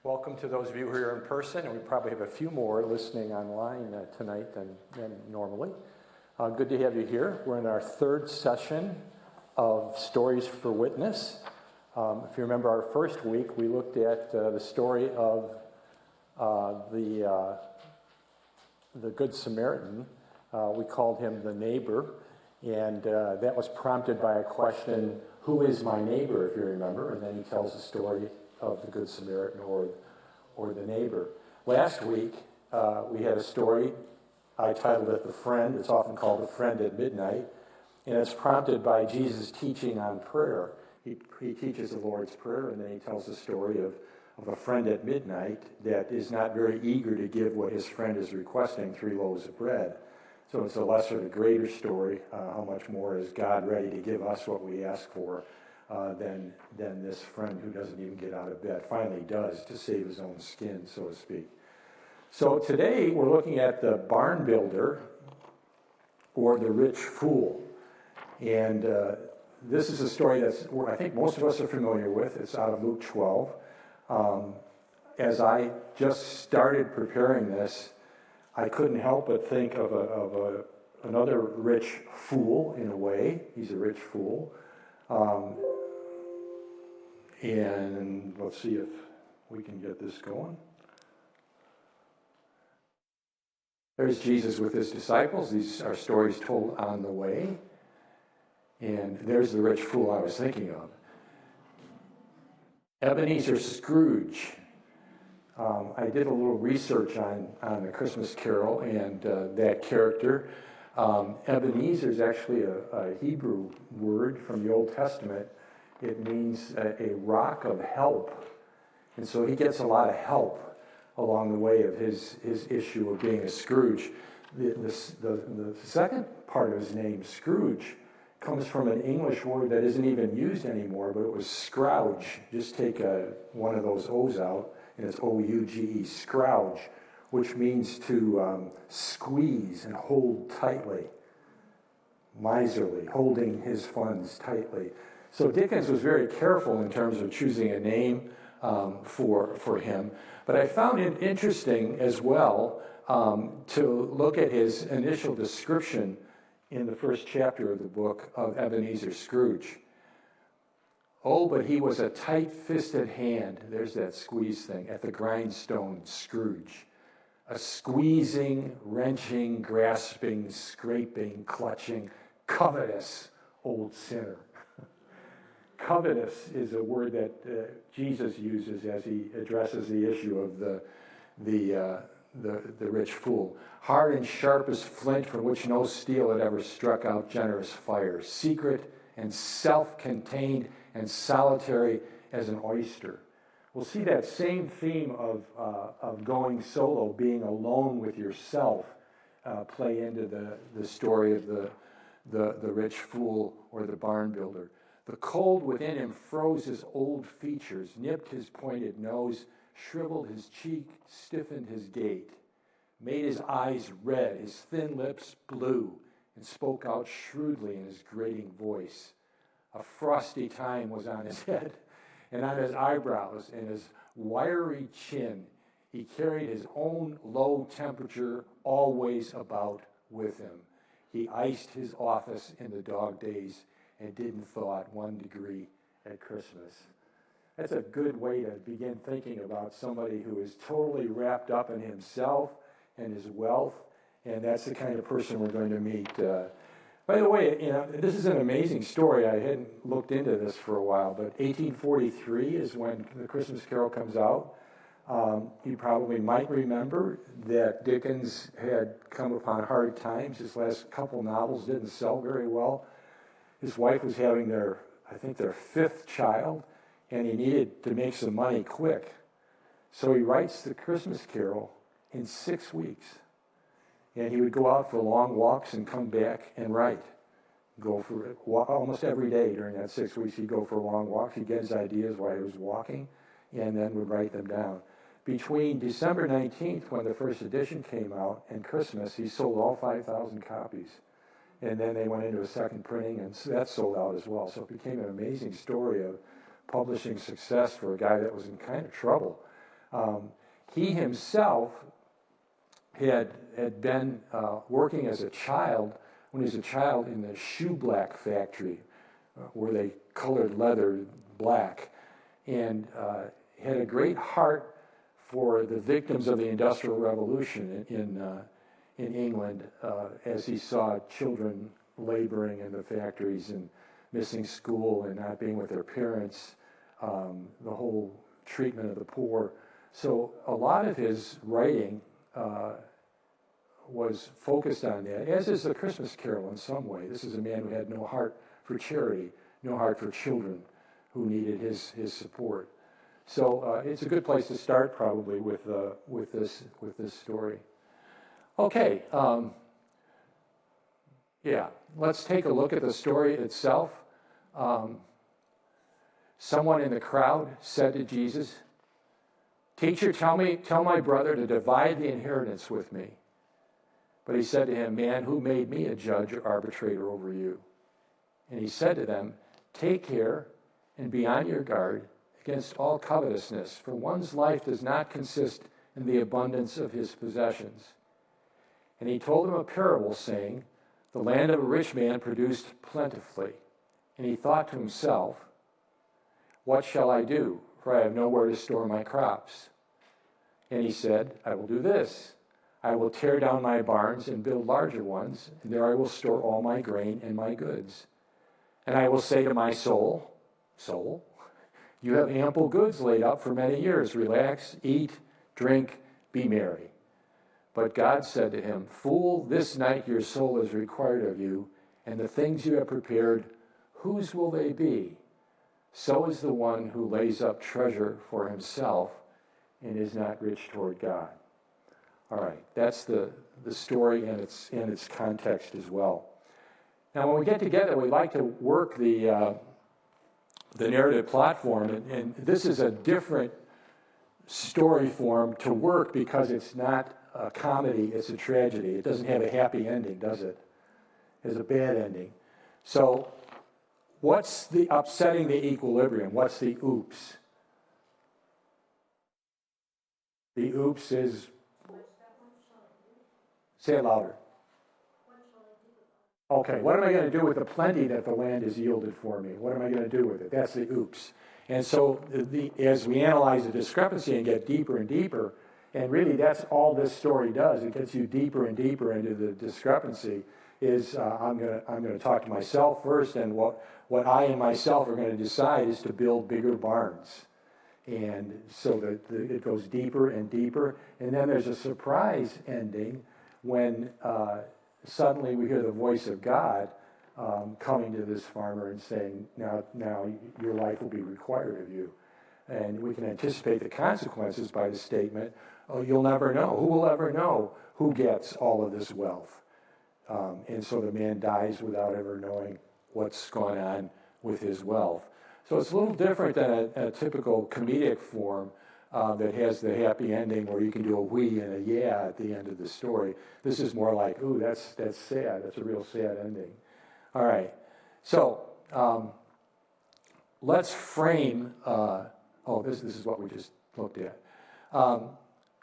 Welcome to those of you who are in person, and we probably have a few more listening online tonight than normally. Good to have you here. We're in our third session of Stories for Witness. If you remember our first week, we looked at the story of the Good Samaritan. We called him the neighbor, and that was prompted by a question, who is my neighbor, if you remember? And then he tells the story of the Good Samaritan or the neighbor. Last week, we had a story. I titled it The Friend. It's often called The Friend at Midnight. And it's prompted by Jesus' teaching on prayer. He teaches the Lord's Prayer, and then he tells the story of a friend at midnight that is not very eager to give what his friend is requesting, 3 loaves of bread. So it's a lesser to greater story. How much more is God ready to give us what we ask for than this friend who doesn't even get out of bed finally does to save his own skin, so to speak. So today we're looking at the barn builder or the rich fool. And this is a story that I think most of us are familiar with. It's out of Luke 12. As I just started preparing this, I couldn't help but think of another rich fool in a way. He's a rich fool. And let's see if we can get this going. There's Jesus with his disciples. These are stories told on the way. And there's the rich fool I was thinking of. Ebenezer Scrooge. I did a little research on the Christmas Carol and that character. Ebenezer is actually a Hebrew word from the Old Testament. It means a rock of help. And so he gets a lot of help along the way of his issue of being a Scrooge. The second part of his name, Scrooge, comes from an English word that isn't even used anymore, but it was scrouge. Just take one of those O's out, and it's O-U-G-E, scrouge, which means to squeeze and hold tightly, miserly, holding his funds tightly. So Dickens was very careful in terms of choosing a name for him. But I found it interesting as well to look at his initial description in the first chapter of the book of Ebenezer Scrooge. Oh, but he was a tight-fisted hand, there's that squeeze thing, at the grindstone Scrooge. A squeezing, wrenching, grasping, scraping, clutching, covetous old sinner. Covetous is a word that Jesus uses as he addresses the issue of the rich fool. Hard and sharp as flint, from which no steel had ever struck out generous fire. Secret and self-contained and solitary as an oyster. We'll see that same theme of going solo, being alone with yourself, play into the story of the rich fool or the barn builder. The cold within him froze his old features, nipped his pointed nose, shriveled his cheek, stiffened his gait, made his eyes red, his thin lips blue, and spoke out shrewdly in his grating voice. A frosty time was on his head, and on his eyebrows and his wiry chin. He carried his own low temperature always about with him. He iced his office in the dog days and didn't thaw at 1 degree at Christmas. That's a good way to begin thinking about somebody who is totally wrapped up in himself and his wealth, and that's the kind of person we're going to meet. By the way, this is an amazing story. I hadn't looked into this for a while, but 1843 is when the Christmas Carol comes out. You probably might remember that Dickens had come upon hard times. His last couple novels didn't sell very well. His wife was having their 5th child, and he needed to make some money quick. So he writes the Christmas Carol in 6 weeks. And he would go out for long walks and come back and write. Go for almost every day during that 6 weeks. He'd go for long walks. He'd get his ideas while he was walking, and then would write them down. Between December 19th, when the first edition came out, and Christmas, he sold all 5,000 copies. And then they went into a second printing, and that sold out as well. So it became an amazing story of publishing success for a guy that was in kind of trouble. He himself had been working as a child, when he was a child, in the shoe black factory, where they colored leather black, and had a great heart for the victims of the Industrial Revolution in England, as he saw children laboring in the factories and missing school and not being with their parents, the whole treatment of the poor. So a lot of his writing was focused on that, as is the Christmas Carol in some way. This is a man who had no heart for charity, no heart for children who needed his support. So it's a good place to start, probably, with this story. Okay, yeah, let's take a look at the story itself. Someone in the crowd said to Jesus, "Teacher, tell my brother to divide the inheritance with me." But he said to him, "Man, who made me a judge or arbitrator over you?" And he said to them, "Take care and be on your guard against all covetousness, for one's life does not consist in the abundance of his possessions." And he told them a parable, saying, "The land of a rich man produced plentifully. And he thought to himself, 'What shall I do? For I have nowhere to store my crops.' And he said, 'I will do this. I will tear down my barns and build larger ones, and there I will store all my grain and my goods. And I will say to my soul, Soul, you have ample goods laid up for many years. Relax, eat, drink, be merry.' But God said to him, 'Fool, this night your soul is required of you, and the things you have prepared, whose will they be? So is the one who lays up treasure for himself and is not rich toward God.'" All right, that's the story and its context as well. Now, when we get together, we like to work the narrative platform, and this is a different story form to work because it's not a comedy, it's a tragedy. It doesn't have a happy ending, does it? It has a bad ending. So what's the upsetting the equilibrium? What's the oops? The oops is, say it louder. Okay, what am I going to do with the plenty that the land has yielded for me? What am I going to do with it? That's the oops. And so as we analyze the discrepancy and get deeper and deeper, and really that's all this story does, it gets you deeper and deeper into the discrepancy, is I'm going to talk to myself first, and what I and myself are going to decide is to build bigger barns. And so it goes deeper and deeper, and then there's a surprise ending when suddenly we hear the voice of God coming to this farmer and saying, now your life will be required of you. And we can anticipate the consequences by the statement, "Oh, you'll never know. Who will ever know who gets all of this wealth?" And so the man dies without ever knowing what's going on with his wealth. So it's a little different than a typical comedic form that has the happy ending where you can do a we and a yeah at the end of the story. This is more like, ooh, that's sad. That's a real sad ending. All right. So let's frame, this is what we just looked at.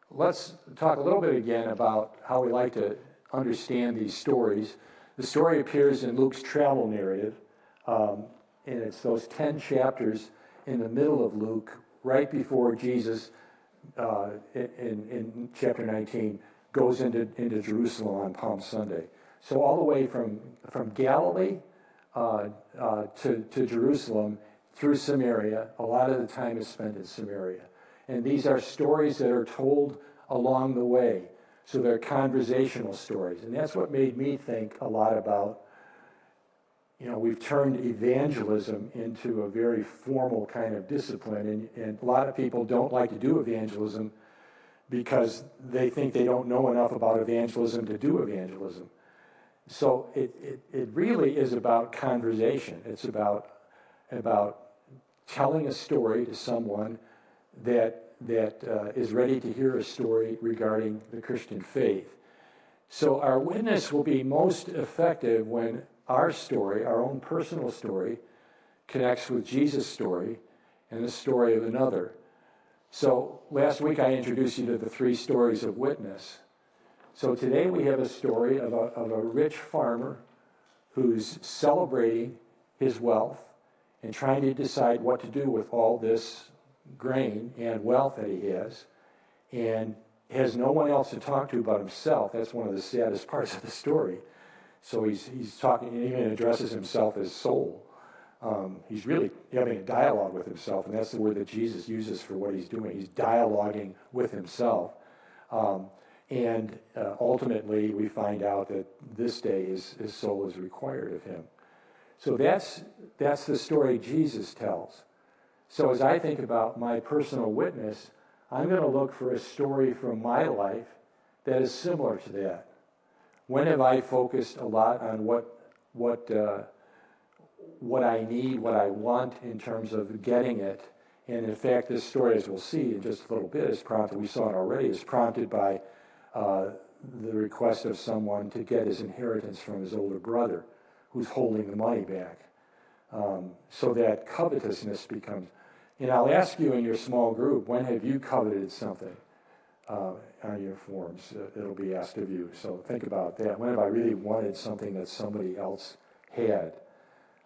Let's talk a little bit again about how we like to understand these stories. The story appears in Luke's travel narrative, and it's those 10 chapters in the middle of Luke, right before Jesus, in chapter 19, goes into Jerusalem on Palm Sunday. So all the way from Galilee to Jerusalem through Samaria, a lot of the time is spent in Samaria. And these are stories that are told along the way. So they're conversational stories. And that's what made me think a lot about, we've turned evangelism into a very formal kind of discipline. And a lot of people don't like to do evangelism because they think they don't know enough about evangelism to do evangelism. So it really is about conversation. It's about telling a story to someone that is ready to hear a story regarding the Christian faith. So our witness will be most effective when our story, our own personal story, connects with Jesus' story and the story of another. So last week I introduced you to the 3 stories of witness. So today we have a story of a rich farmer who's celebrating his wealth and trying to decide what to do with all this grain and wealth that he has, and has no one else to talk to but himself. That's one of the saddest parts of the story. So he's talking, and even addresses himself as soul. He's really having a dialogue with himself, and that's the word that Jesus uses for what he's doing. He's dialoguing with himself. And ultimately, we find out that this day his soul is required of him. So that's the story Jesus tells. So as I think about my personal witness, I'm going to look for a story from my life that is similar to that. When have I focused a lot on what I need, what I want in terms of getting it? And in fact, this story, as we'll see in just a little bit, is prompted, we saw it already, is prompted by the request of someone to get his inheritance from his older brother, who's holding the money back. So that covetousness becomes, and I'll ask you in your small group, when have you coveted something on your forms? It'll be asked of you. So think about that. When have I really wanted something that somebody else had?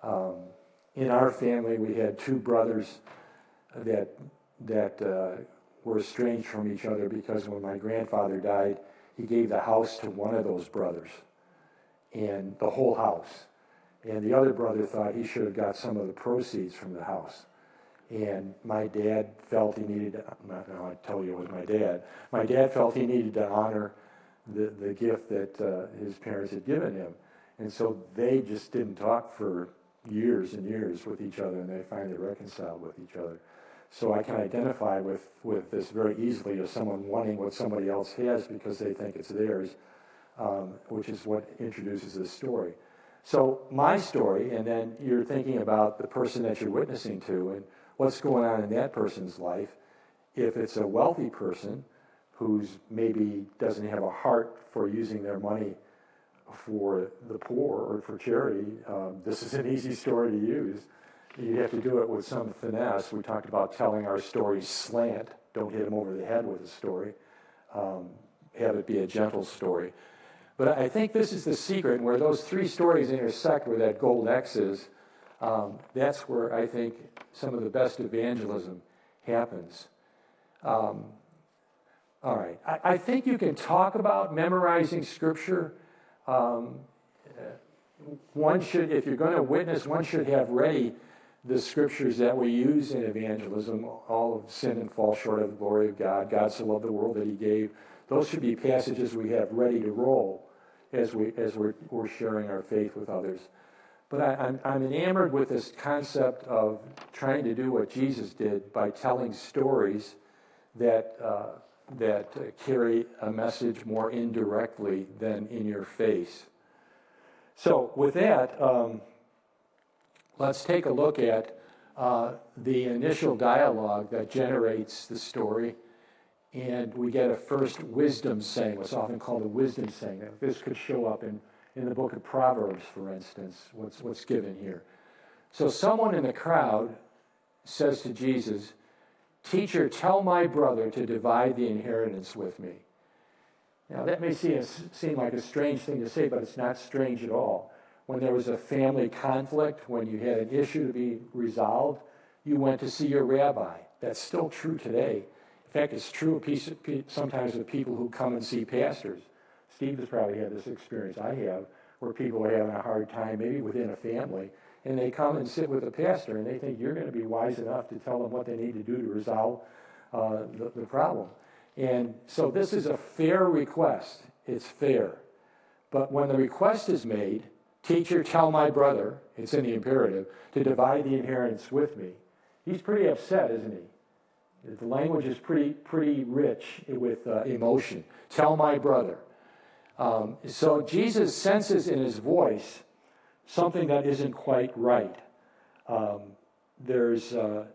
In our family, we had 2 brothers that were estranged from each other because when my grandfather died, he gave the house to one of those brothers, and the whole house. And the other brother thought he should have got some of the proceeds from the house. And my dad felt he needed to, I tell you it was my dad. My dad felt he needed to honor the gift that his parents had given him. And so they just didn't talk for years and years with each other, and they finally reconciled with each other. So I can identify with this very easily as someone wanting what somebody else has because they think it's theirs, which is what introduces this story. So my story, and then you're thinking about the person that you're witnessing to and what's going on in that person's life. If it's a wealthy person who's maybe doesn't have a heart for using their money for the poor or for charity, this is an easy story to use. You have to do it with some finesse. We talked about telling our stories slant. Don't hit them over the head with a story. Have it be a gentle story. But I think this is the secret, where those 3 stories intersect, where that gold X is. That's where I think some of the best evangelism happens. All right. I think you can talk about memorizing Scripture. One should, if you're going to witness, one should have ready the Scriptures that we use in evangelism. All of sin and fall short of the glory of God. God so loved the world that he gave. Those should be passages we have ready to roll as we're sharing our faith with others. But I'm enamored with this concept of trying to do what Jesus did by telling stories that carry a message more indirectly than in your face. So with that, let's take a look at the initial dialogue that generates the story. And we get a first wisdom saying, what's often called a wisdom saying. This could show up in the book of Proverbs, for instance, what's given here. So someone in the crowd says to Jesus, "Teacher, tell my brother to divide the inheritance with me." Now that may seem like a strange thing to say, but it's not strange at all. When there was a family conflict, when you had an issue to be resolved, you went to see your rabbi. That's still true today. In fact, it's true sometimes with people who come and see pastors. Steve has probably had this experience, I have, where people are having a hard time, maybe within a family, and they come and sit with a pastor, and they think you're going to be wise enough to tell them what they need to do to resolve the problem. And so this is a fair request. It's fair. But when the request is made, "Teacher, tell my brother," it's in the imperative, "to divide the inheritance with me," he's pretty upset, isn't he? The language is pretty rich with emotion. Tell my brother. So Jesus senses in his voice something that isn't quite right. There's a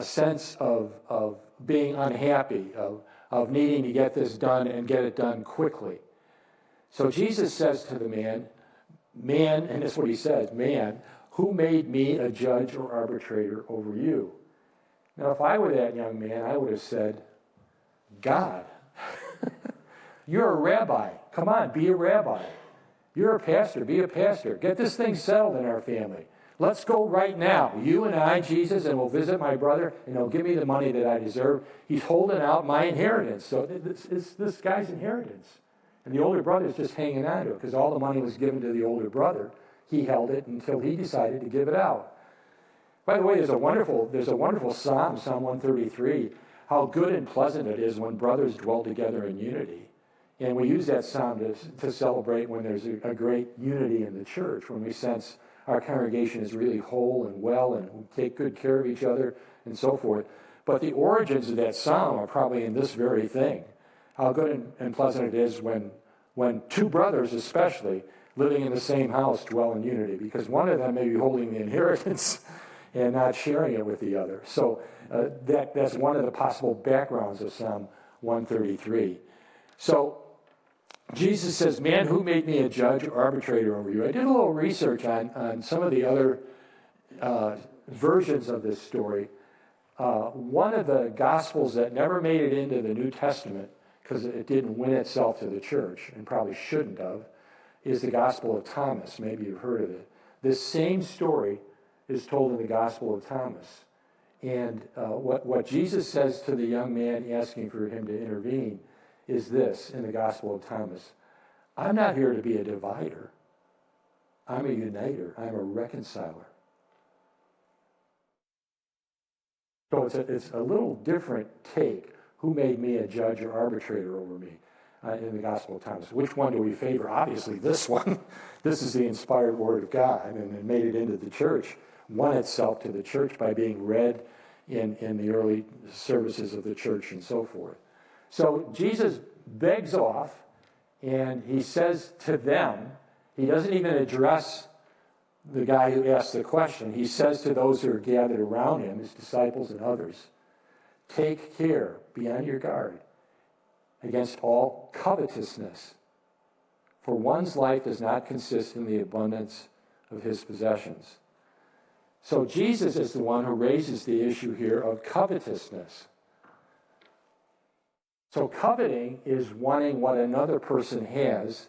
sense of being unhappy, of needing to get this done and get it done quickly. So Jesus says to the man, and that's what he says, "Man, who made me a judge or arbitrator over you?" Now, if I were that young man, I would have said, God, you're a rabbi. Come on, be a rabbi. You're a pastor. Be a pastor. Get this thing settled in our family. Let's go right now. You and I, Jesus, and we'll visit my brother, and he'll give me the money that I deserve. He's holding out my inheritance. So it's this guy's inheritance. And the older brother's just hanging on to it because all the money was given to the older brother. He held it until he decided to give it out. By the way, there's a wonderful psalm, Psalm 133, how good and pleasant it is when brothers dwell together in unity. And we use that psalm to celebrate when there's a great unity in the church, when we sense our congregation is really whole and well and we take good care of each other and so forth. But the origins of that psalm are probably in this very thing. How good and pleasant it is when two brothers especially living in the same house dwell in unity, because one of them may be holding the inheritance and not sharing it with the other. So that's one of the possible backgrounds of Psalm 133. So Jesus says, man, who made me a judge or arbitrator over you? I did a little research on some of the other versions of this story. One of the Gospels that never made it into the New Testament, because it didn't win itself to the church, and probably shouldn't have, is the Gospel of Thomas. Maybe you've heard of it. This same story is told in the Gospel of Thomas. And what Jesus says to the young man asking for him to intervene is this in the Gospel of Thomas: I'm not here to be a divider. I'm a uniter. I'm a reconciler. So it's a little different take. Who made me a judge or arbitrator over me in the Gospel of Thomas? Which one do we favor? Obviously this one. This is the inspired Word of God, and it made it into the church, won itself to the church by being read in the early services of the church and so forth. So Jesus begs off, and he says to them, he doesn't even address the guy who asked the question. He says to those who are gathered around him, his disciples and others, take care, be on your guard against all covetousness, for one's life does not consist in the abundance of his possessions. So Jesus is the one who raises the issue here of covetousness. So coveting is wanting what another person has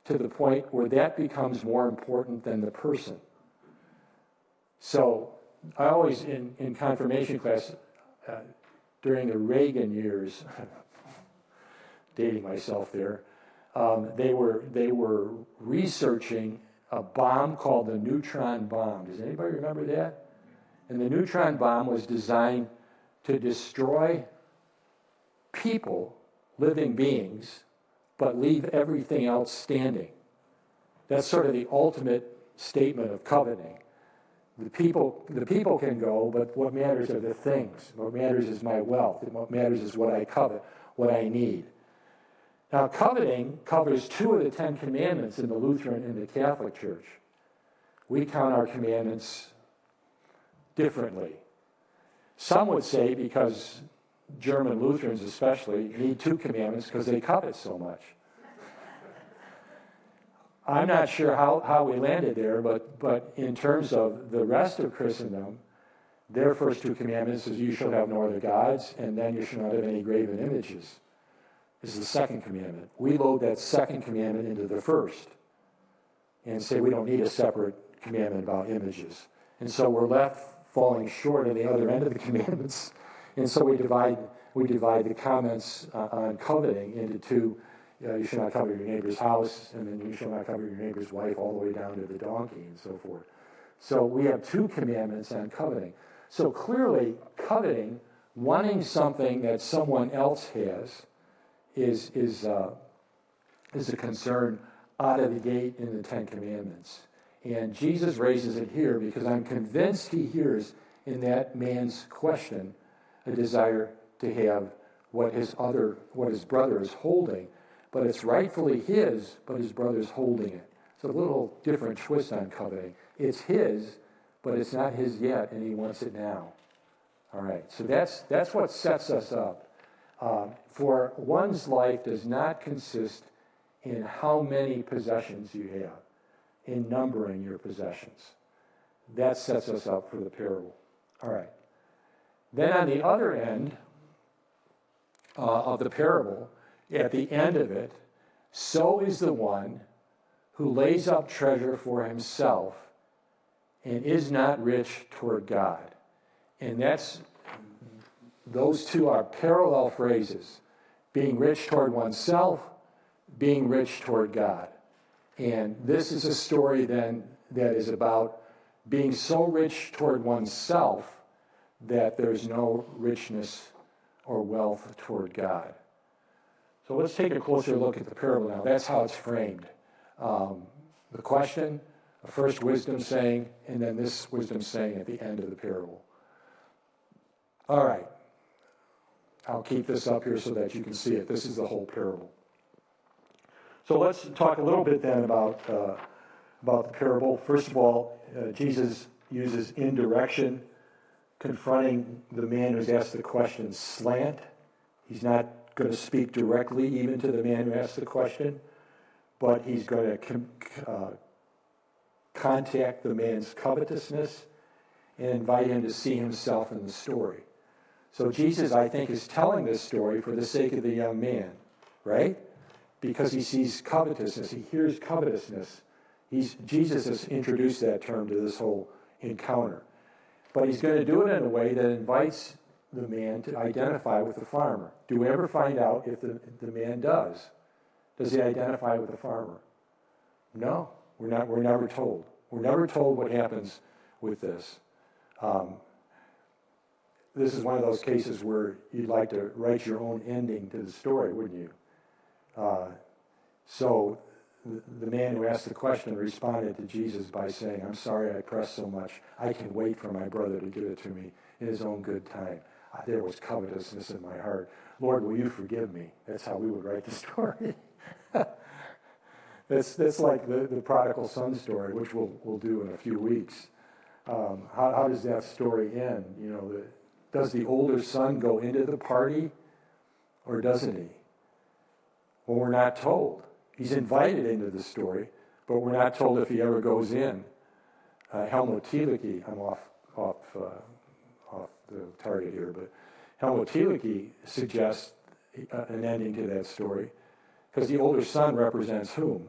to the point where that becomes more important than the person. So I always, in confirmation class, during the Reagan years, dating myself there, they were researching a bomb called the neutron bomb. Does anybody remember that? And the neutron bomb was designed to destroy people, living beings, but leave everything else standing. That's sort of the ultimate statement of coveting. The people can go, but what matters are the things. What matters is my wealth. And what matters is what I covet, what I need. Now, coveting covers 2 of the 10 commandments in the Lutheran and the Catholic Church. We count our commandments differently. Some would say because German Lutherans especially need 2 commandments because they covet so much. I'm not sure how we landed there, but in terms of the rest of Christendom, their first 2 commandments is you shall have no other gods, and then you shall not have any graven images. This is the second commandment. We load that second commandment into the first and say we don't need a separate commandment about images. And so we're left falling short on the other end of the commandments. And so we divide the comments on coveting into 2. You shall not covet your neighbor's house, and then you shall not covet your neighbor's wife, all the way down to the donkey and so forth. So we have 2 commandments on coveting. So clearly, coveting, wanting something that someone else has, is a concern out of the gate in the 10 Commandments. And Jesus raises it here because I'm convinced he hears in that man's question a desire to have what his brother is holding. But it's rightfully his, but his brother's holding it. It's a little different twist on coveting. It's his, but it's not his yet, and he wants it now. All right, so that's what sets us up. For one's life does not consist in how many possessions you have, in numbering your possessions. That sets us up for the parable. All right. Then on the other end of the parable, at the end of it, so is the one who lays up treasure for himself and is not rich toward God. And those two are parallel phrases. Being rich toward oneself, being rich toward God. And this is a story then that is about being so rich toward oneself that there's no richness or wealth toward God. So let's take a closer look at the parable now. That's how it's framed. The question, the first wisdom saying, and then this wisdom saying at the end of the parable. All right. I'll keep this up here so that you can see it. This is the whole parable. So let's talk a little bit then about the parable. First of all, Jesus uses indirection, confronting the man who's asked the question slant. He's not going to speak directly even to the man who asked the question, but he's going to contact the man's covetousness and invite him to see himself in the story. So Jesus, I think, is telling this story for the sake of the young man, right? Because he sees covetousness, he hears covetousness. Jesus has introduced that term to this whole encounter. But he's going to do it in a way that invites the man to identify with the farmer. Do we ever find out if the man does? Does he identify with the farmer? No, we're never told. We're never told what happens with this. This is one of those cases where you'd like to write your own ending to the story, wouldn't you? So the man who asked the question responded to Jesus by saying, I'm sorry I pressed so much. I can wait for my brother to give it to me in his own good time. There was covetousness in my heart. Lord, will you forgive me? That's how we would write the story. That's like the prodigal son story, which we'll do in a few weeks. How does that story end? Does the older son go into the party or doesn't he? Well, we're not told. He's invited into the story, but we're not told if he ever goes in. Helmut Thielicke, I'm off the target here, but Helmut Thielicke suggests an ending to that story because the older son represents whom?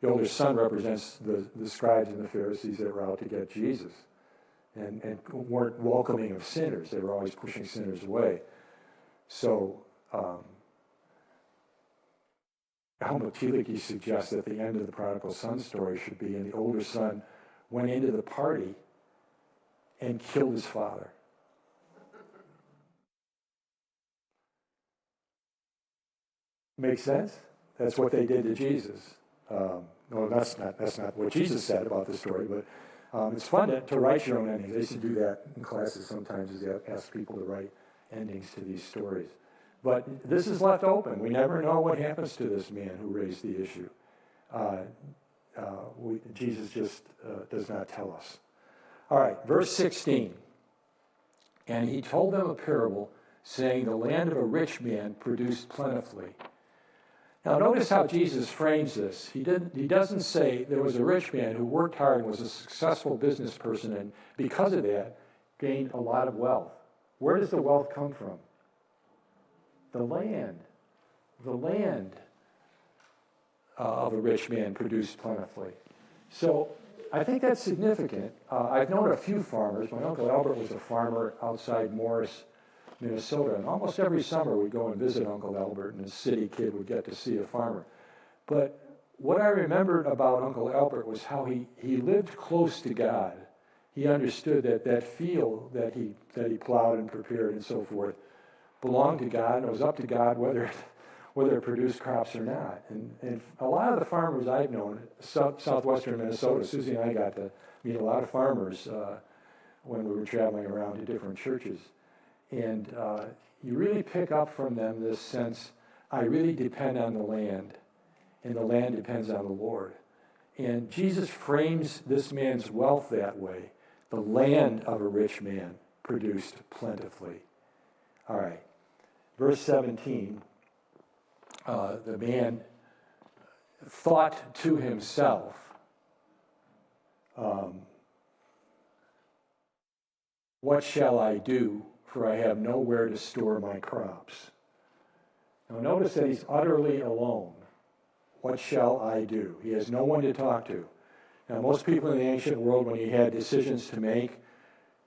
The older son represents the scribes and the Pharisees that were out to get Jesus and weren't welcoming of sinners. They were always pushing sinners away. So Helmut Thielicke suggests that the end of the prodigal son story should be, and the older son went into the party and killed his father. Makes sense? That's what they did to Jesus. No, that's not what Jesus said about the story, but it's fun to write your own endings. I used to do that in classes sometimes, is ask people to write endings to these stories. But this is left open. We never know what happens to this man who raised the issue. Jesus just does not tell us. All right, verse 16. And he told them a parable, saying, the land of a rich man produced plentifully. Now notice how Jesus frames this. He doesn't say there was a rich man who worked hard and was a successful business person and because of that gained a lot of wealth. Where does the wealth come from? The land. The land of a rich man produced plentifully. So I think that's significant. I've known a few farmers. My Uncle Albert was a farmer outside Morris, Minnesota, and almost every summer we'd go and visit Uncle Albert, and a city kid would get to see a farmer. But what I remembered about Uncle Albert was how he lived close to God. He understood that field that he plowed and prepared and so forth belonged to God, and it was up to God whether it produced crops or not. And a lot of the farmers I've known, southwestern Minnesota, Susie and I got to meet a lot of farmers when we were traveling around to different churches. And you really pick up from them this sense, I really depend on the land, and the land depends on the Lord. And Jesus frames this man's wealth that way. The land of a rich man produced plentifully. All right. Verse 17, the man thought to himself, what shall I do? for I have nowhere to store my crops. Now notice that he's utterly alone. What shall I do? He has no one to talk to. Now most people in the ancient world, when you had decisions to make,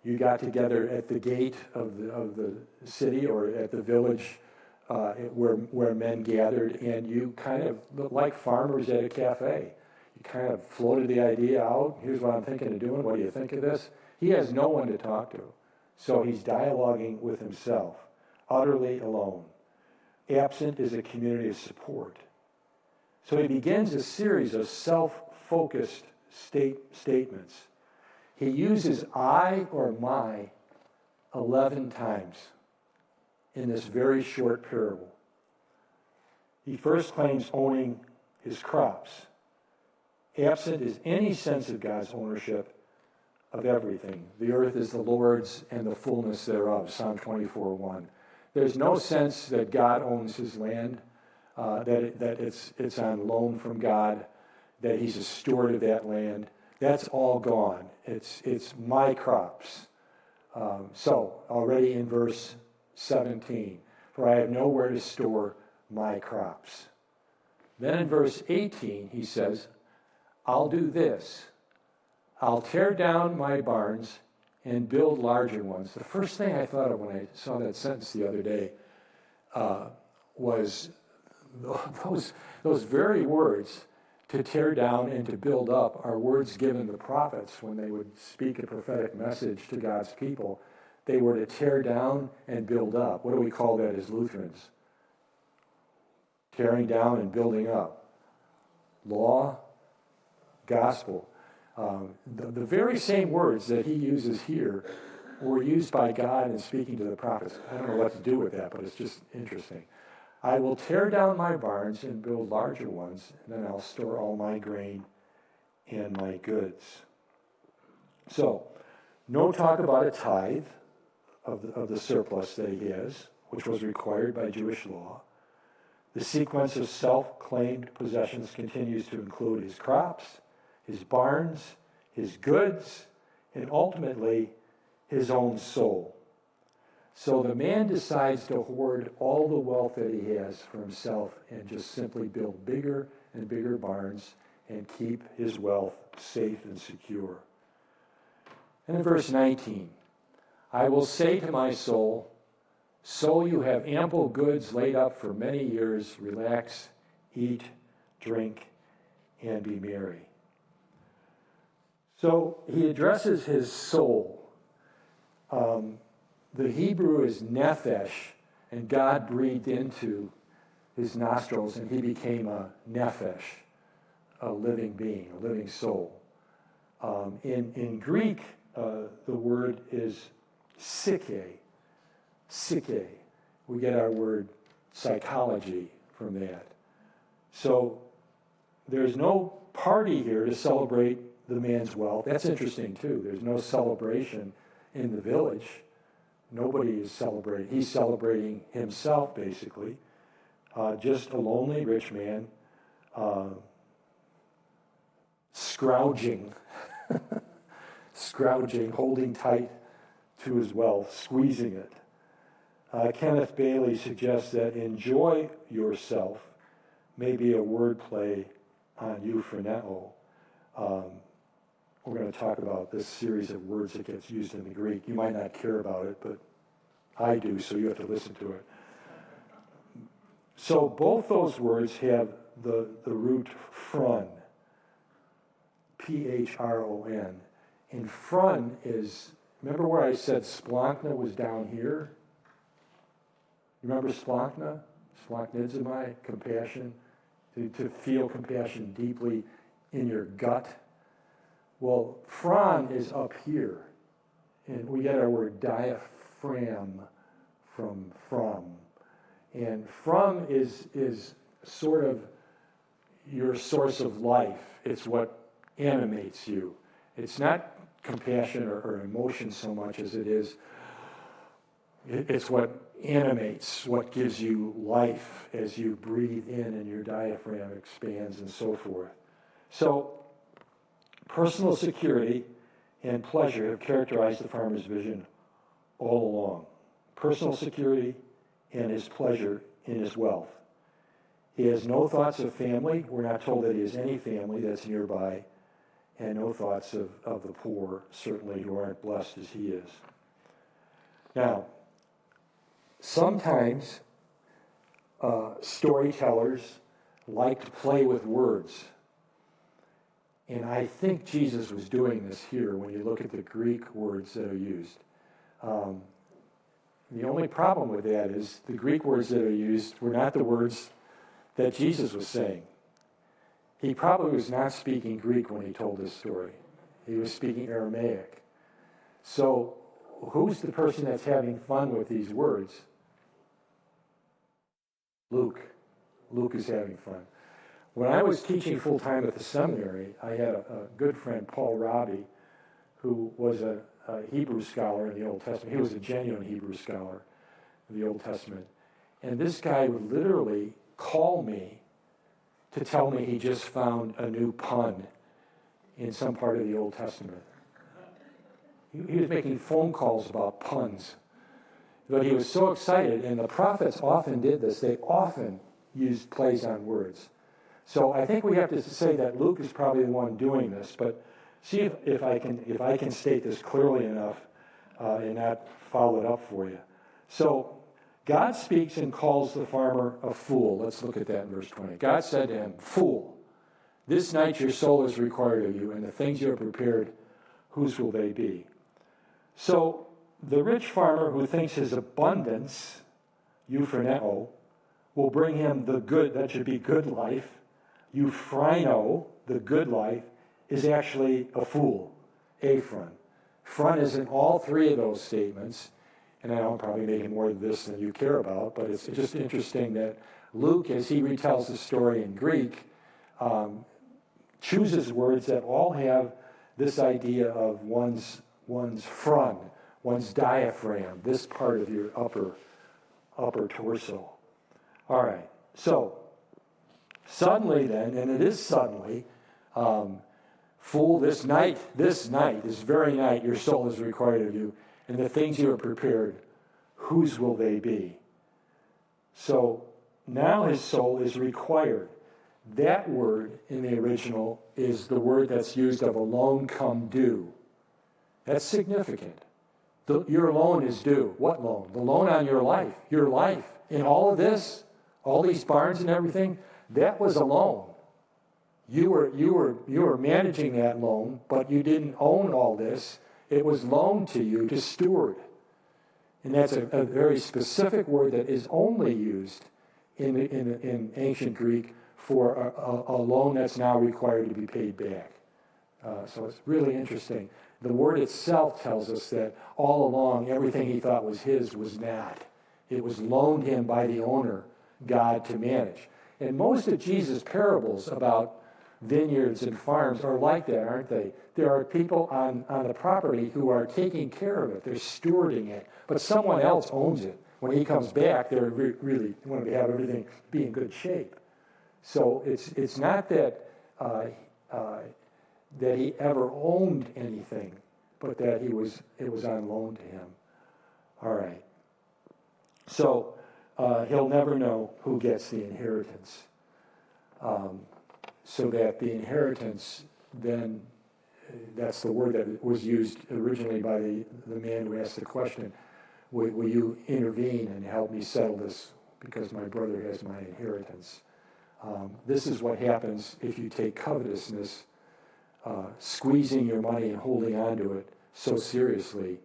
you got together at the gate of the city or at the village where men gathered, and you kind of, like farmers at a cafe, you kind of floated the idea out. Here's what I'm thinking of doing. What do you think of this? He has no one to talk to. So he's dialoguing with himself, utterly alone. Absent is a community of support. So he begins a series of self-focused statements. He uses I or my 11 times in this very short parable. He first claims owning his crops. Absent is any sense of God's ownership of everything. The earth is the Lord's and the fullness thereof, Psalm 24:1. There's no sense that God owns his land, that it's on loan from God, that he's a steward of that land. That's all gone. It's my crops. So already in verse 17, for I have nowhere to store my crops. Then in verse 18, he says, I'll do this. I'll tear down my barns and build larger ones. The first thing I thought of when I saw that sentence the other day was those very words, to tear down and to build up, are words given the prophets when they would speak a prophetic message to God's people. They were to tear down and build up. What do we call that as Lutherans? Tearing down and building up. Law, gospel. The very same words that he uses here were used by God in speaking to the prophets. I don't know what to do with that, but it's just interesting. I will tear down my barns and build larger ones, and then I'll store all my grain and my goods. So, no talk about a tithe of the surplus that he has, which was required by Jewish law. The sequence of self-claimed possessions continues to include his crops, his barns, his goods, and ultimately his own soul. So the man decides to hoard all the wealth that he has for himself and just simply build bigger and bigger barns and keep his wealth safe and secure. And in verse 19, I will say to my soul, soul, you have ample goods laid up for many years. Relax, eat, drink, and be merry. So he addresses his soul. The Hebrew is nephesh, and God breathed into his nostrils, and he became a nephesh, a living being, a living soul. In Greek, the word is psyche. Psyche. We get our word psychology from that. So there's no party here to celebrate the man's wealth. That's interesting, too. There's no celebration in the village. Nobody is celebrating. He's celebrating himself, basically. Just a lonely rich man scrounging, holding tight to his wealth, squeezing it. Kenneth Bailey suggests that enjoy yourself may be a wordplay on euphroneo. We're going to talk about this series of words that gets used in the Greek. You might not care about it, but I do, so you have to listen to it. So both those words have the root phron, P-H-R-O-N. And phron is, remember where I said splankna was down here? Remember splankna? Splanchnizomai, compassion, to feel compassion deeply in your gut. Well, phron is up here, and we get our word diaphragm from. And from is sort of your source of life. It's what animates you. It's not compassion or emotion so much as it is, it's what animates, what gives you life as you breathe in and your diaphragm expands and so forth. So, personal security and pleasure have characterized the farmer's vision all along. personal security, and his pleasure in his wealth. He has no thoughts of family. We're not told that he has any family that's nearby, and no thoughts of the poor, certainly, who aren't blessed as he is. Now, sometimes storytellers like to play with words. And I think Jesus was doing this here when you look at the Greek words that are used. The only problem with that is the Greek words that are used were not the words that Jesus was saying. He probably was not speaking Greek when he told this story. He was speaking Aramaic. So who's the person that's having fun with these words? Luke. Luke is having fun. When I was teaching full-time at the seminary, I had a good friend, Paul Robbie, who was a Hebrew scholar in the Old Testament. He was a genuine Hebrew scholar in the Old Testament. And this guy would literally call me to tell me he just found a new pun in some part of the Old Testament. He was making phone calls about puns. But he was so excited, and the prophets often did this. They often used plays on words. So I think we have to say that Luke is probably the one doing this, but see if I can state this clearly enough and not follow it up for you. So God speaks and calls the farmer a fool. Let's look at that in verse 20. God said to him, "Fool, this night your soul is required of you, and the things you have prepared, whose will they be?" So the rich farmer who thinks his abundance, euphroneo, will bring him the good, that should be good life, euphrino, the good life, is actually a fool, aphron. Phron is in all three of those statements, and I don't probably make more of this than you care about, but it's just interesting that Luke, as he retells the story in Greek, chooses words that all have this idea of one's phron, one's diaphragm, this part of your upper torso. All right, so suddenly then, and it is suddenly, fool, this very night, your soul is required of you, and the things you have prepared, whose will they be? So now his soul is required. That word in the original is the word that's used of a loan come due. That's significant. Your loan is due. What loan? The loan on your life. Your life. In all of this, all these barns and everything, that was a loan. You were managing that loan, but you didn't own all this. It was loaned to you to steward. And that's a very specific word that is only used in ancient Greek for a loan that's now required to be paid back. So it's really interesting. The word itself tells us that all along, everything he thought was his was not. It was loaned him by the owner, God, to manage. And most of Jesus' parables about vineyards and farms are like that, aren't they? There are people on the property who are taking care of it. They're stewarding it. But someone else owns it. When he comes back, they're really want to have everything be in good shape. So it's not that that he ever owned anything, but that it was on loan to him. All right. So he'll never know who gets the inheritance. So that the inheritance then, that's the word that was used originally by the man who asked the question, will you intervene and help me settle this because my brother has my inheritance? This is what happens if you take covetousness, squeezing your money and holding on to it so seriously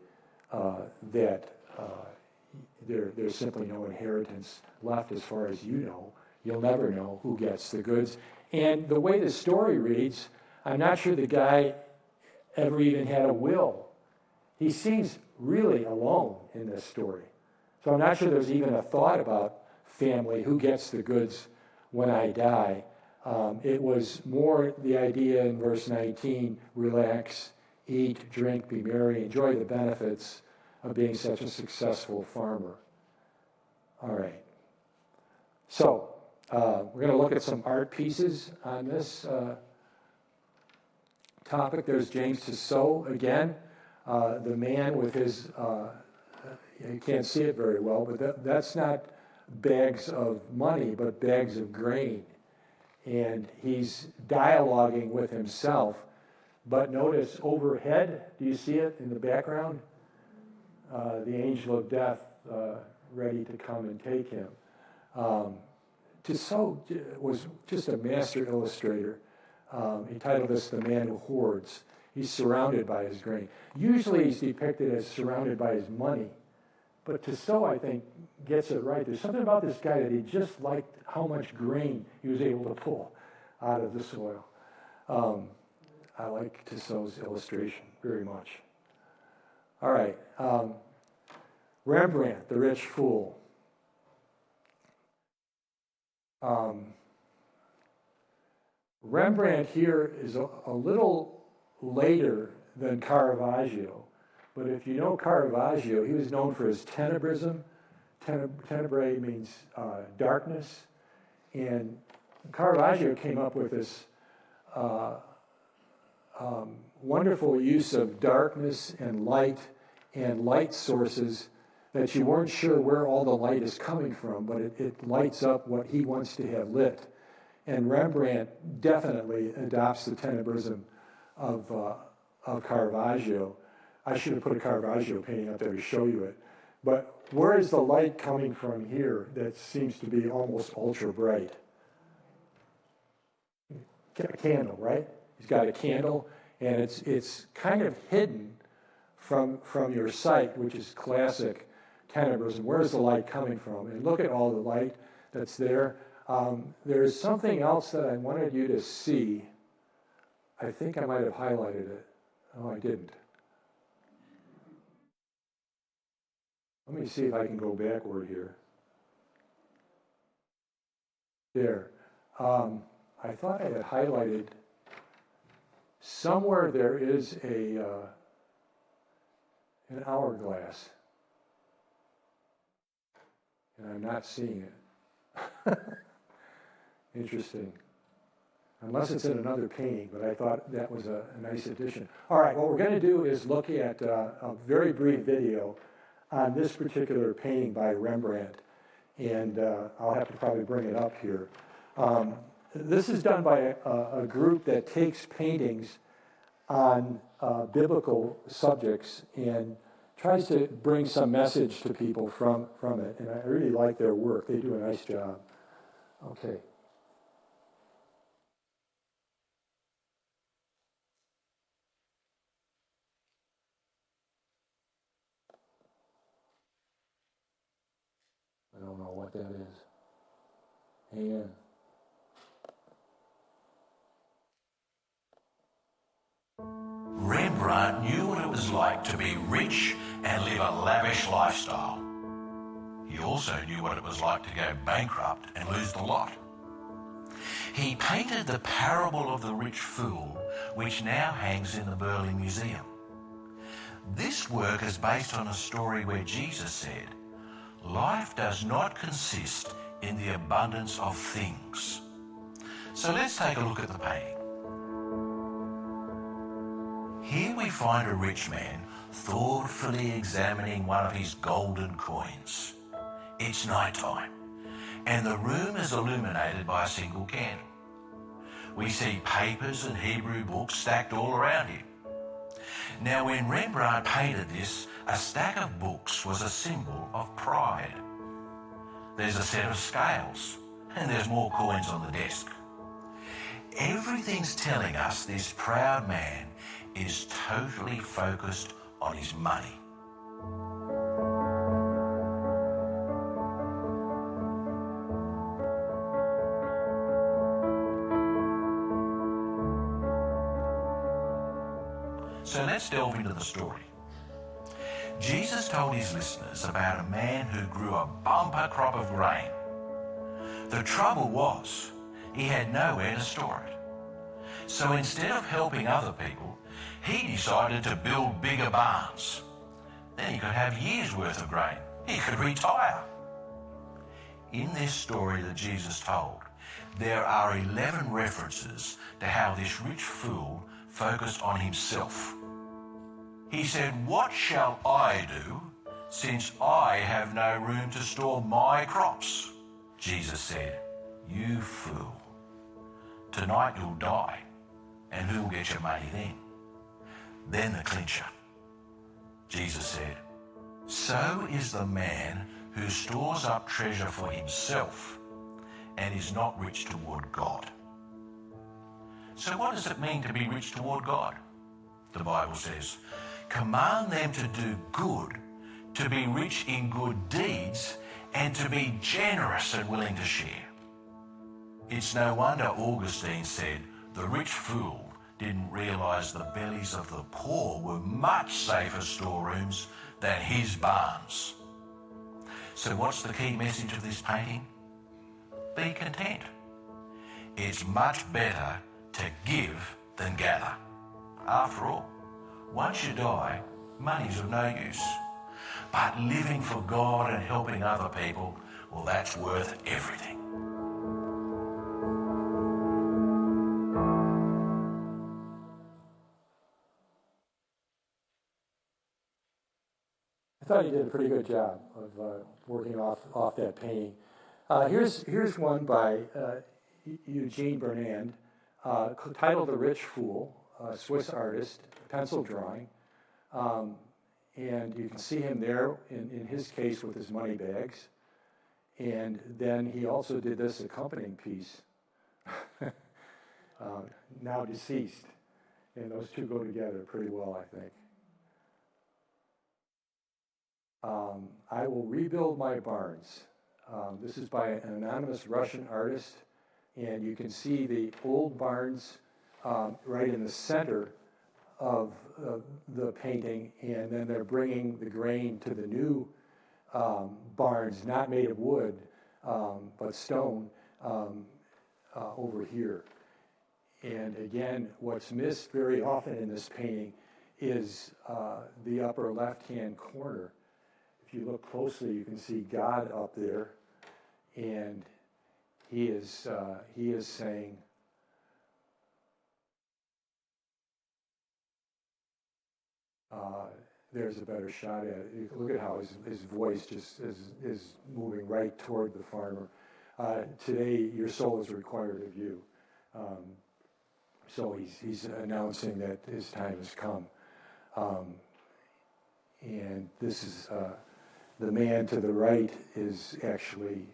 that there's simply no inheritance left as far as you know. You'll never know who gets the goods. And the way the story reads, I'm not sure the guy ever even had a will. He seems really alone in this story. So I'm not sure there's even a thought about family, who gets the goods when I die. It was more the idea in verse 19, relax, eat, drink, be merry, enjoy the benefits of being such a successful farmer. All right. So we're going to look at some art pieces on this topic. There's James Tissot again, the man with his you can't see it very well, but that's not bags of money, but bags of grain. And he's dialoguing with himself. But notice overhead, do you see it in the background? The angel of death ready to come and take him. Tissot was just a master illustrator. He titled this The Man Who Hoards. He's surrounded by his grain. Usually he's depicted as surrounded by his money. But Tissot, I think, gets it right. There's something about this guy that he just liked how much grain he was able to pull out of the soil. I like Tissot's illustration very much. All right. Rembrandt, The Rich Fool. Rembrandt here is a little later than Caravaggio. But if you know Caravaggio, he was known for his tenebrism. Tenebrae means darkness. And Caravaggio came up with this wonderful use of darkness and light sources that you weren't sure where all the light is coming from, but it lights up what he wants to have lit. And Rembrandt definitely adopts the tenebrism of Caravaggio. I should have put a Caravaggio painting up there to show you it. But where is the light coming from here that seems to be almost ultra bright? A candle, right? He's got a candle, and it's kind of hidden from your sight, which is classic tenebrism. Where is the light coming from? And look at all the light that's there. There is something else that I wanted you to see. I think I might have highlighted it. Oh, I didn't. Let me see if I can go backward here. There. I thought I had highlighted somewhere there is an hourglass. And I'm not seeing it. Interesting. Unless it's in another painting, but I thought that was a nice addition. All right, what we're going to do is look at a very brief video on this particular painting by Rembrandt. And I'll have to probably bring it up here. This is done by a group that takes paintings on biblical subjects and tries to bring some message to people from it. And I really like their work. They do a nice job. Okay. I don't know what that is. Amen. Rembrandt knew what it was like to be rich and live a lavish lifestyle. He also knew what it was like to go bankrupt and lose the lot. He painted the parable of the rich fool, which now hangs in the Berlin Museum. This work is based on a story where Jesus said, "Life does not consist in the abundance of things." So let's take a look at the painting. Here we find a rich man thoughtfully examining one of his golden coins. It's night time, and the room is illuminated by a single candle. We see papers and Hebrew books stacked all around him. Now, when Rembrandt painted this, a stack of books was a symbol of pride. There's a set of scales, and there's more coins on the desk. Everything's telling us this proud man is totally focused on his money. So let's delve into the story. Jesus told his listeners about a man who grew a bumper crop of grain. The trouble was, he had nowhere to store it. So instead of helping other people, he decided to build bigger barns. Then he could have years' worth of grain. He could retire. In this story that Jesus told, there are 11 references to how this rich fool focused on himself. He said, "What shall I do since I have no room to store my crops. Jesus said, "You fool. Tonight you'll die, and who'll get your money then?" Then the clincher. Jesus said, "So is the man who stores up treasure for himself and is not rich toward God." So what does it mean to be rich toward God? The Bible says, "Command them to do good, to be rich in good deeds, and to be generous and willing to share." It's no wonder Augustine said the rich fool didn't realise the bellies of the poor were much safer storerooms than his barns. So what's the key message of this painting? Be content. It's much better to give than gather. After all, once you die, money's of no use. But living for God and helping other people, well, that's worth everything. I thought you did a pretty good job of working off that painting. Here's one by Eugene Bernand, titled "The Rich Fool," Swiss artist, pencil drawing. And you can see him there in his case with his money bags. And then he also did this accompanying piece, now deceased. And those two go together pretty well, I think. "I will rebuild my barns." This is by an anonymous Russian artist. And you can see the old barns right in the center of the painting, and then they're bringing the grain to the new barns, not made of wood, but stone, over here. And again, what's missed very often in this painting is the upper left-hand corner. If you look closely, you can see God up there, and he is saying, there's a better shot at it. Look at how his voice just is moving right toward the farmer. Today, your soul is required of you. So he's announcing that his time has come. And this is, the man to the right is actually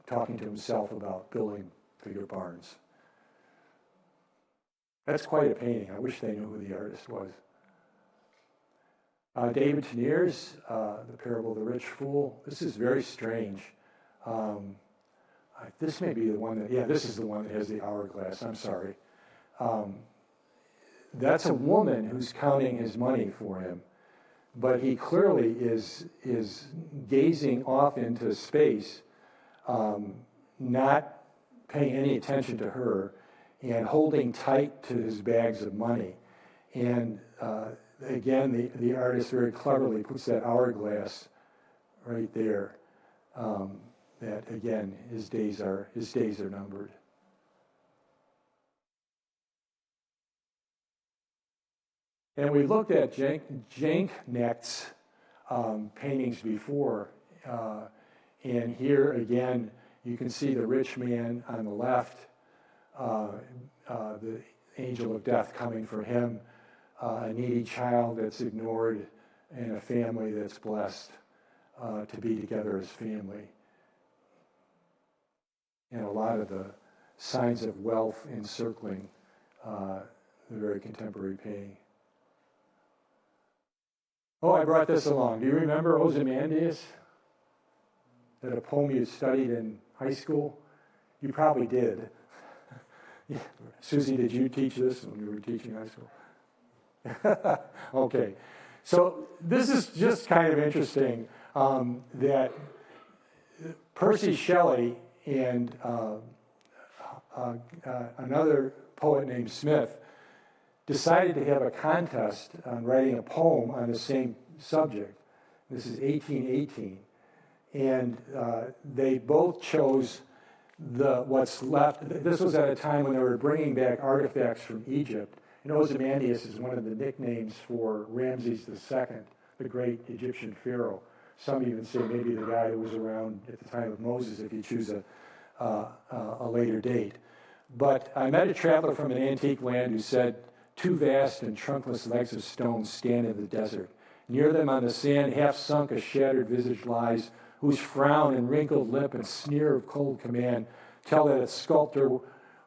talking to himself about building bigger barns. That's quite a painting. I wish they knew who the artist was. David Teniers, The Parable of the Rich Fool. This is very strange. This may be the one that, yeah, this is the one that has the hourglass. I'm sorry. That's a woman who's counting his money for him, but he clearly is gazing off into space, not paying any attention to her, and holding tight to his bags of money. And again, the artist very cleverly puts that hourglass right there. That again, his days are numbered. And we looked at Jancknecht's paintings before, and here again you can see the rich man on the left, the angel of death coming for him, a needy child that's ignored, and a family that's blessed to be together as family. And a lot of the signs of wealth encircling the very contemporary painting. Oh, I brought this along. Do you remember Ozymandias? That a poem you studied in high school? You probably did. Yeah. Susie, did you teach this when you were teaching high school? Okay. So this is just kind of interesting that Percy Shelley and another poet named Smith decided to have a contest on writing a poem on the same subject. This is 1818. And they both chose what's left. This was at a time when they were bringing back artifacts from Egypt. And Ozymandias is one of the nicknames for Ramses II the great Egyptian pharaoh. Some even say maybe the guy that was around at the time of Moses, if you choose a later date. But I met a traveler from an antique land who said, two vast and trunkless legs of stone stand in the desert. Near them on the sand, half sunk, a shattered visage lies, whose frown and wrinkled lip and sneer of cold command tell that its sculptor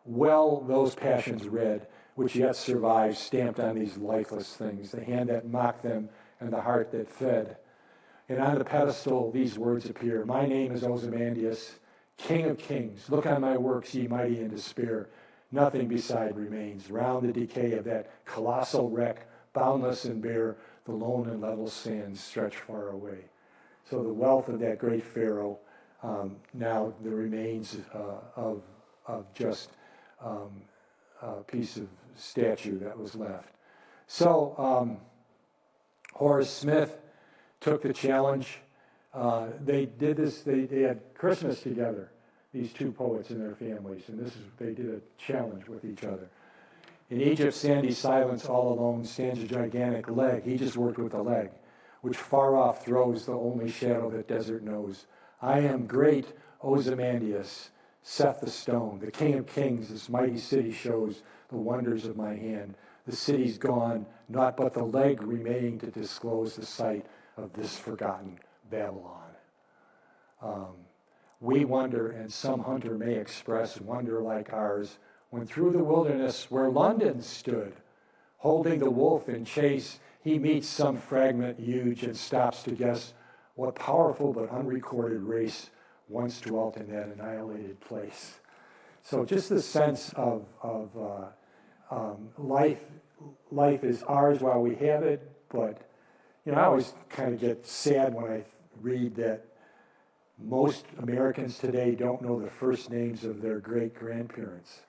well those passions read, which yet survive, stamped on these lifeless things, the hand that mocked them and the heart that fed. And on the pedestal these words appear, my name is Ozymandias, King of kings. Look on my works, ye mighty in despair. Nothing beside remains. Round the decay of that colossal wreck, boundless and bare, the lone and level sands stretch far away. So the wealth of that great pharaoh, now the remains of just a piece of statue that was left. So Horace Smith took the challenge. They did this, they had Christmas together, these two poets and their families, and they did a challenge with each other. In Egypt's sandy silence, all alone, stands a gigantic leg. He just worked with the leg, which far off throws the only shadow that desert knows. I am great Ozymandias, Seth the stone, the king of kings. This mighty city shows the wonders of my hand. The city's gone, naught but the leg remaining to disclose the sight of this forgotten Babylon. We wonder, and some hunter may express wonder like ours, when through the wilderness where London stood, holding the wolf in chase, he meets some fragment huge and stops to guess what powerful but unrecorded race once dwelt in that annihilated place. So just the sense of life is ours while we have it, but I always kind of get sad when I read that most Americans today don't know the first names of their great-grandparents.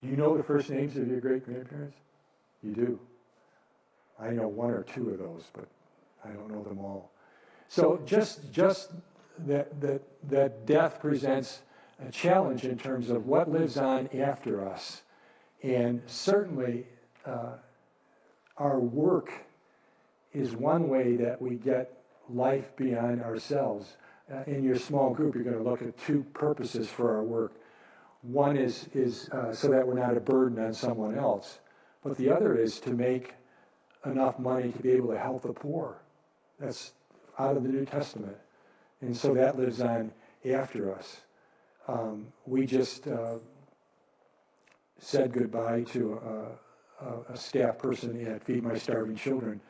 Do you know the first names of your great-grandparents? You do. I know one or two of those, but I don't know them all. So just that death presents a challenge in terms of what lives on after us. And certainly our work is one way that we get life beyond ourselves. In your small group, you're going to look at two purposes for our work. One is so that we're not a burden on someone else, but the other is to make enough money to be able to help the poor. That's out of the New Testament. And so that lives on after us. We just said goodbye to a staff person at Feed My Starving Children.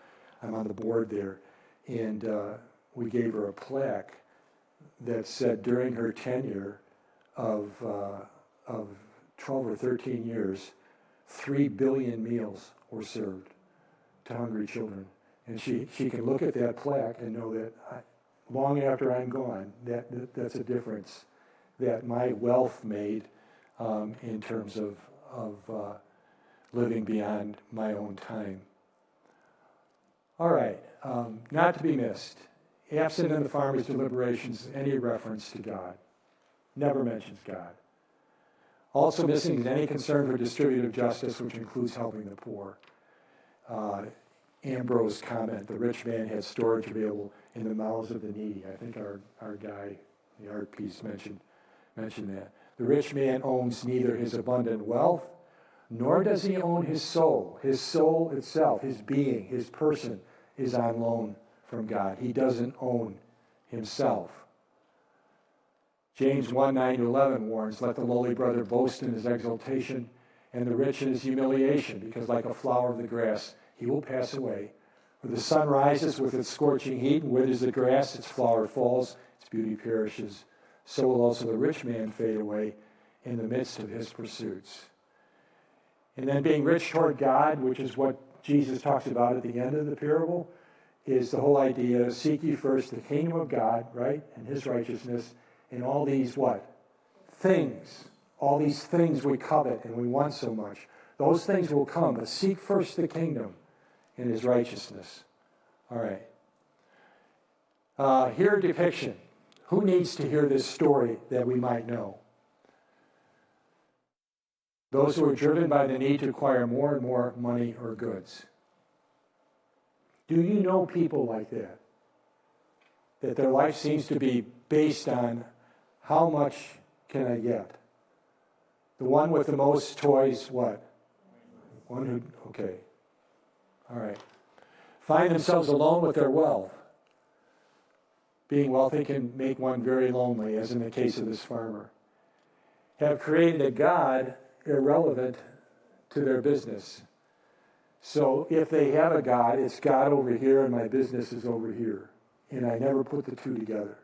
I'm on the board there. And we gave her a plaque that said during her tenure of 12 or 13 years, 3 billion meals were served to hungry children. And she can look at that plaque and know that long after I'm gone, that's a difference that my wealth made in terms of living beyond my own time. All right, not to be missed. Absent in the farmer's deliberations, any reference to God. Never mentions God. Also missing is any concern for distributive justice, which includes helping the poor. Ambrose comment, the rich man had storage available in the mouths of the needy. I think our guy, the art piece, mentioned that. The rich man owns neither his abundant wealth, nor does he own his soul. His soul itself, his being, his person, is on loan from God. He doesn't own himself. James 1:9-11 warns, let the lowly brother boast in his exaltation, and the rich in his humiliation, because like a flower of the grass, he will pass away. For the sun rises with its scorching heat, and withers the grass, its flower falls, its beauty perishes. So will also the rich man fade away in the midst of his pursuits. And then being rich toward God, which is what Jesus talks about at the end of the parable, is the whole idea, seek ye first the kingdom of God, right, and his righteousness, and all these what? Things. All these things we covet and we want so much. Those things will come, but seek first the kingdom and his righteousness. All right. Here a depiction. Who needs to hear this story that we might know? Those who are driven by the need to acquire more and more money or goods. Do you know people like that? That their life seems to be based on how much can I get? The one with the most toys, what? One who, okay. All right. Find themselves alone with their wealth. Being wealthy can make one very lonely, as in the case of this farmer. Have created a God irrelevant to their business. So if they have a God, it's God over here and my business is over here. And I never put the two together.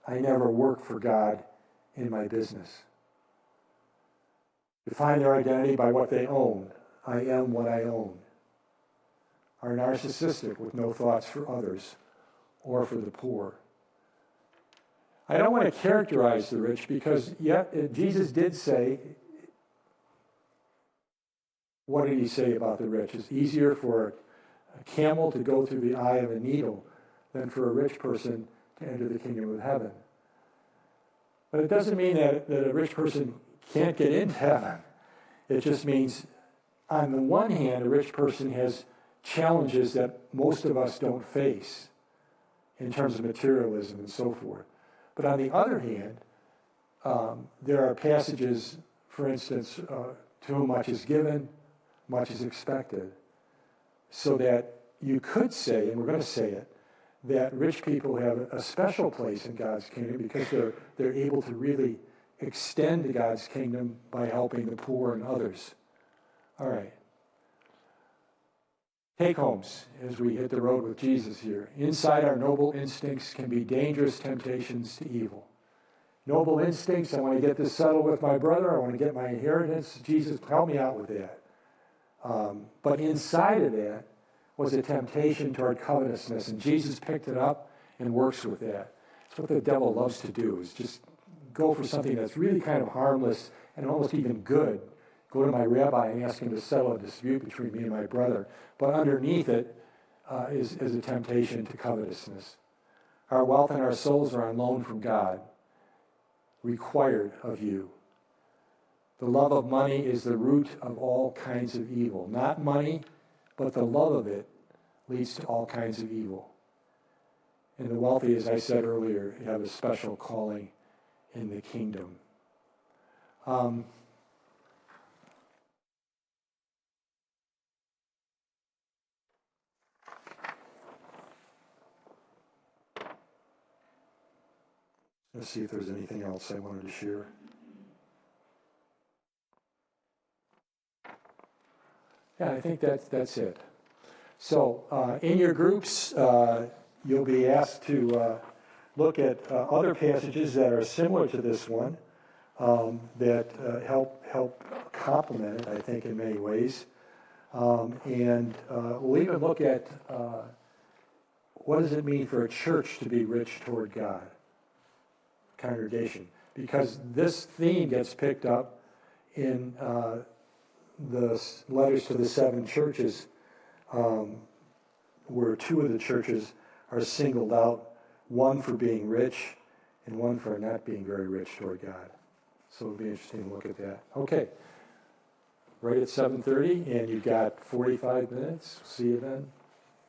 I never work for God in my business. Define their identity by what they own. I am what I own. Are narcissistic with no thoughts for others or for the poor. I don't want to characterize the rich because yet Jesus did say, what did he say about the rich? It's easier for a camel to go through the eye of a needle than for a rich person to enter the kingdom of heaven. But it doesn't mean that a rich person can't get into heaven. It just means, on the one hand, a rich person has challenges that most of us don't face in terms of materialism and so forth. But on the other hand, there are passages, for instance, to whom much is given, much is expected. So that you could say, and we're going to say it, that rich people have a special place in God's kingdom because they're able to really extend God's kingdom by helping the poor and others. All right. Take homes as we hit the road with Jesus here. Inside our noble instincts can be dangerous temptations to evil. Noble instincts, I want to get this settled with my brother, I want to get my inheritance. Jesus, help me out with that. But inside of that was a temptation toward covetousness, and Jesus picked it up and works with that. It's what the devil loves to do, is just go for something that's really kind of harmless and almost even good. Go to my rabbi and ask him to settle a dispute between me and my brother. But underneath it is a temptation to covetousness. Our wealth and our souls are on loan from God, required of you. The love of money is the root of all kinds of evil. Not money, but the love of it leads to all kinds of evil. And the wealthy, as I said earlier, have a special calling in the kingdom. Let's see if there's anything else I wanted to share. Yeah, I think that's it. So in your groups, you'll be asked to look at other passages that are similar to this one that help complement it, I think, in many ways. And we'll even look at what does it mean for a church to be rich toward God, congregation, because this theme gets picked up in the letters to the 7 churches, where 2 of the churches are singled out, one for being rich and one for not being very rich toward God. So it'll be interesting to look at that. Okay, right at 7:30, and you've got 45 minutes. See you then.